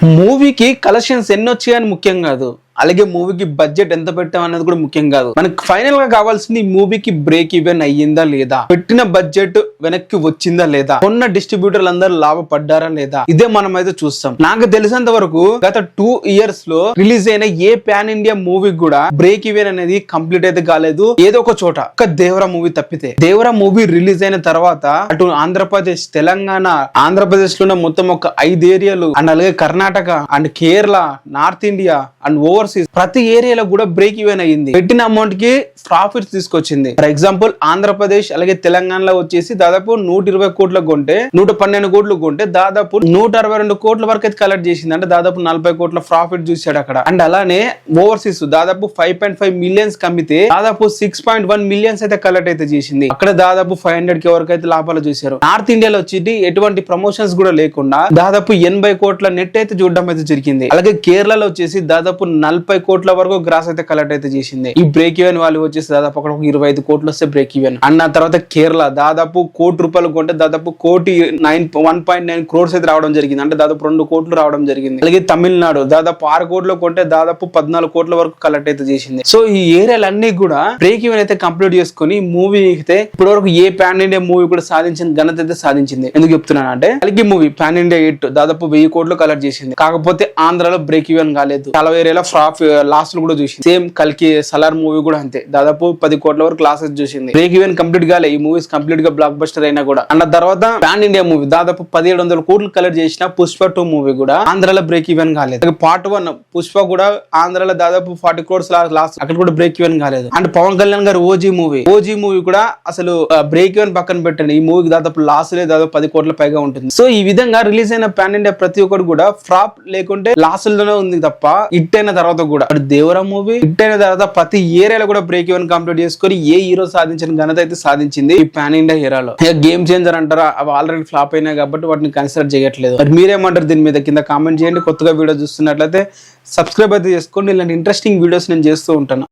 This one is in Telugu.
మూవీకి కలెక్షన్స్ ఎన్ని వచ్చాయని ముఖ్యం కాదు, అలాగే మూవీకి బడ్జెట్ ఎంత పెట్టాం అనేది కూడా ముఖ్యం కాదు. మనకి ఫైనల్ గా కావాల్సింది ఈ మూవీకి బ్రేక్ ఈవెన్ అయ్యిందా లేదా, పెట్టిన బడ్జెట్ వెనక్కి వచ్చిందా లేదా, కొన్న డిస్ట్రిబ్యూటర్లు అందరూ లాభపడ్డారా లేదా, ఇదే మనం అయితే చూస్తాం. నాకు తెలిసినంత వరకు గత 2 years లో రిలీజ్ అయిన ఏ పాన్ ఇండియా మూవీ కూడా బ్రేక్ ఈవెన్ అనేది కంప్లీట్ అయితే కాలేదు. ఏదో ఒక చోట ఒక దేవరా మూవీ తప్పితే. దేవరా మూవీ రిలీజ్ అయిన తర్వాత అటు ఆంధ్రప్రదేశ్, తెలంగాణ, ఆంధ్రప్రదేశ్ లో మొత్తం ఒక 5 ఏరియాలు అండ్ అలాగే Karnataka and Kerala, north India and overseas ప్రతి ఏరియాలో కూడా బ్రేక్ ఈవెన్ అయ్యింది. పెట్టిన అమౌంట్ కి ప్రాఫిట్స్ తీసుకొచ్చింది. ఫర్ ఎగ్జాంపుల్ ఆంధ్రప్రదేశ్ అలాగే తెలంగాణలో వచ్చేసి దాదాపు 120 కోట్ల కొంటే 112 కోట్లు కొంటే దాదాపు 162 కోట్ల వరకు అయితే కలెక్ట్ చేసింది. అంటే దాదాపు 40 కోట్ల ప్రాఫిట్ చూసాడు అక్కడ. అండ్ అలానే ఓవర్సీస్ దాదాపు 5.5 మిలియన్స్ కమ్మితే దాదాపు 6.1 మిలియన్స్ అయితే కలెక్ట్ అయితే చేసింది. అక్కడ దాదాపు 500 కి వరకు అయితే లాభాలు చూసారు. నార్త్ ఇండియాలో వచ్చి ఎటువంటి ప్రమోషన్స్ కూడా లేకుండా దాదాపు 80 కోట్ల నెట్ అయితే చూడడం అయితే జరిగింది. అలాగే కేరళలో వచ్చేసి దాదాపు 40 కోట్ల వరకు గ్రాస్ అయితే కలెక్ట్ అయితే చేసింది. ఈ బ్రేక్ ఈవెన్ వాళ్ళు వచ్చేసి దాదాపు అక్కడ 25 కోట్లు వస్తే బ్రేక్ ఈవెన్. అన్న తర్వాత కేరళ దాదాపు ₹1,00,00,000 కొంటే దాదాపు 1.9 crores అయితే రావడం జరిగింది. అంటే దాదాపు 2 కోట్లు రావడం జరిగింది. అలాగే తమిళనాడు దాదాపు 6 కోట్లు కొంటే దాదాపు 14 కోట్ల వరకు కలెక్ట్ అయితే చేసింది. సో ఈ ఏరియాలన్నీ కూడా బ్రేక్ ఈవెన్ అయితే కంప్లీట్ చేసుకుని మూవీ అయితే ఇప్పటి వరకు ఏ పాన్ ఇండియా మూవీ కూడా సాధించిన ఘనత అయితే సాధించింది. ఎందుకు చెప్తున్నాను అంటే కల్కి మూవీ పాన్ ఇండియా హిట్ దాదాపు 1000 కోట్లు కలెక్ట్ చేసింది. కాకపోతే ఆంధ్రాలో బ్రేక్ ఈవెన్ కాలేదు. చాలా ఏరియాలో లాస్ట్ కూడా చూసింది. సేమ్ కల్కి సలార్ మూవీ కూడా అంతే, దాదాపు 10 కోట్ల వరకు లాసెస్ చూసింది. బ్రేక్ ఈవెన్ కంప్లీట్ కాలే. ఈ మూవీస్ కంప్లీట్ గా బ్లాక్ బస్టర్ అయినా కూడా. అన్న తర్వాత పాన్ ఇండియా మూవీ దాదాపు 1700 కోట్లు కలెక్ట్ చేసిన పుష్ప 2 మూవీ కూడా ఆంధ్రాలో బ్రేక్ ఈవెన్ కాలేదు. పార్ట్ 1 పుష్ప కూడా ఆంధ్రాలో దాదాపు 40 crores లాస్ట్, అక్కడ కూడా బ్రేక్ ఈవెన్ కాలేదు. అండ్ పవన్ కళ్యాణ్ గారు ఓజీ మూవీ కూడా అసలు బ్రేక్ ఈవెన్ పక్కన పెట్టండి, ఈ మూవీకి దాదాపు లాస్ లేదు, దాదాపు 10 కోట్ల పైగా ఉంటుంది. సో ఈ విధంగా రిలీజ్ అయిన పాన్ ఇండియా ప్రతి ఒక్కరు కూడా ఫ్లాప్ లేకుంటే లాసుల్లోనే ఉంది తప్ప హిట్ అయిన తర్వాత కూడా. దేవరా మూవీ హిట్ అయిన తర్వాత ప్రతి ఏరియాలో కూడా బ్రేక్ ఈవెన్ కంప్లీట్ చేసుకొని ఏ హీరో సాధించిన ఘనత అయితే సాధించింది ఈ పాన్ ఇండియా హీరోలో. గేమ్ చేంజర్ అంటారా, అవి ఆల్రెడీ ఫ్లాప్ అయినాయి కాబట్టి వాటిని కన్సిడర్ చేయట్లేదు. మరి మీరేమంటారు దీని మీద కింద కామెంట్ చేయండి. కొత్తగా వీడియో చూస్తున్నట్లయితే సబ్స్క్రైబ్ అయితే చేసుకోండి. ఇలాంటి ఇంట్రెస్టింగ్ వీడియోస్ నేను చేస్తూ ఉంటాను.